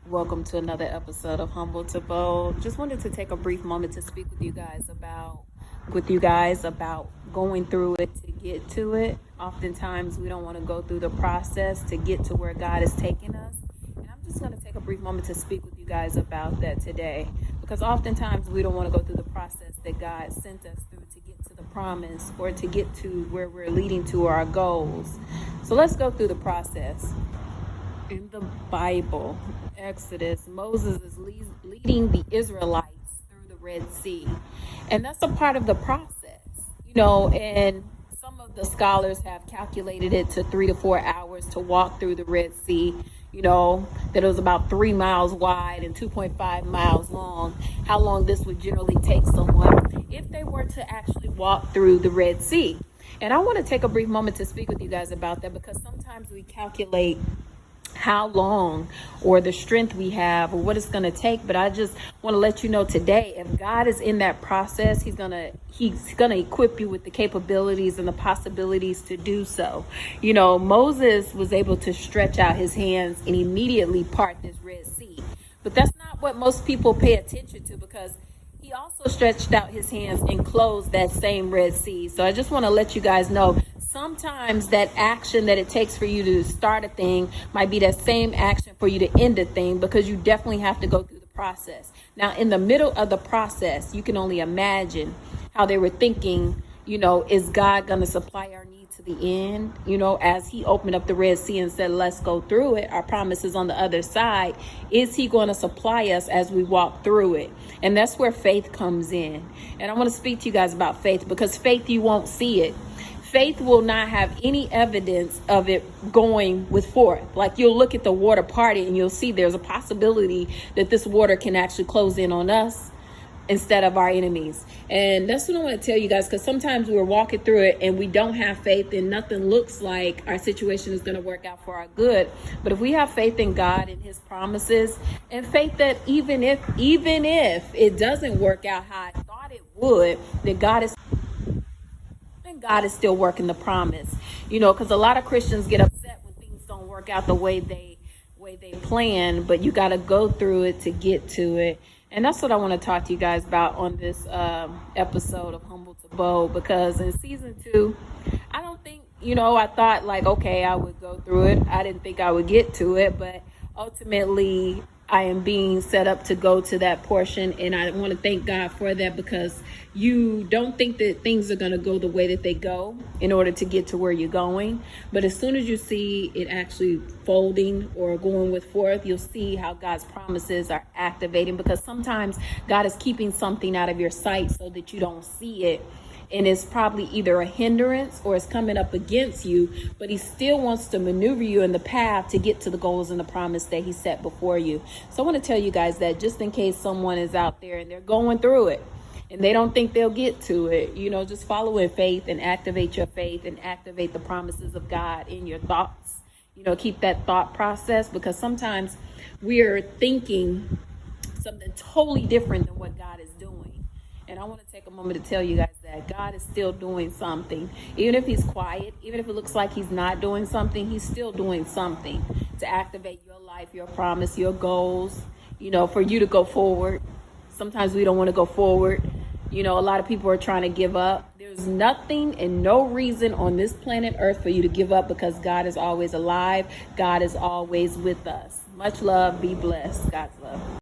Welcome to another episode of Humble to Bold. Just wanted to take a brief moment to speak with you guys about going through it to get to it. Oftentimes we don't want to go through the process to get to where God is taking us. And I'm just going to take a brief moment to speak with you guys about that today, because oftentimes we don't want to go through the process that God sent us through to get to the promise or to get to where we're leading to our goals. So let's go through the process. In the Bible, Exodus, Moses is leading the Israelites through the Red Sea. And that's a part of the process, and some of the scholars have calculated it to 3 to 4 hours to walk through the Red Sea, that it was about 3 miles wide and 2.5 miles long, how long this would generally take someone if they were to actually walk through the Red Sea. And I want to take a brief moment to speak with you guys about that, because sometimes we calculate how long or the strength we have or what it's going to take. But I just want to let you know today, if God is in that process, he's going to equip you with the capabilities and the possibilities to do so. Moses was able to stretch out his hands and immediately part this Red Sea. But that's not what most people pay attention to, because he also stretched out his hands and closed that same Red Sea. So I just want to let you guys know, sometimes that action that it takes for you to start a thing might be that same action for you to end a thing, because you definitely have to go through the process. Now, in the middle of the process, you can only imagine how they were thinking, is God going to supply our need to the end? As he opened up the Red Sea and said, let's go through it. Our promise is on the other side. Is he going to supply us as we walk through it? And that's where faith comes in. And I want to speak to you guys about faith, because faith, you won't see it. Faith will not have any evidence of it going with forth. Like, you'll look at the water party and you'll see there's a possibility that this water can actually close in on us instead of our enemies. And that's what I want to tell you guys, because sometimes we're walking through it and we don't have faith and nothing looks like our situation is going to work out for our good. But if we have faith in God and his promises, and faith that even if it doesn't work out how I thought it would, that God is still working the promise, because a lot of Christians get upset when things don't work out the way they plan, but you got to go through it to get to it. And that's what I want to talk to you guys about on this episode of Humble to Bold, because in season 2, I don't think, I thought like, okay, I would go through it. I didn't think I would get to it, but ultimately I am being set up to go to that portion. And I want to thank God for that, because you don't think that things are going to go the way that they go in order to get to where you're going. But as soon as you see it actually folding or going with forth, you'll see how God's promises are activating, because sometimes God is keeping something out of your sight so that you don't see it. And it's probably either a hindrance or it's coming up against you, but he still wants to maneuver you in the path to get to the goals and the promise that he set before you. So I want to tell you guys that, just in case someone is out there and they're going through it and they don't think they'll get to it, just follow in faith and activate your faith and activate the promises of God in your thoughts. Keep that thought process, because sometimes we're thinking something totally different than what God is doing. And I want to take a moment to tell you guys that God is still doing something. Even if he's quiet, even if it looks like he's not doing something, he's still doing something to activate your life, your promise, your goals, for you to go forward. Sometimes we don't want to go forward. A lot of people are trying to give up. There's nothing and no reason on this planet Earth for you to give up, because God is always alive. God is always with us. Much love. Be blessed. God's love.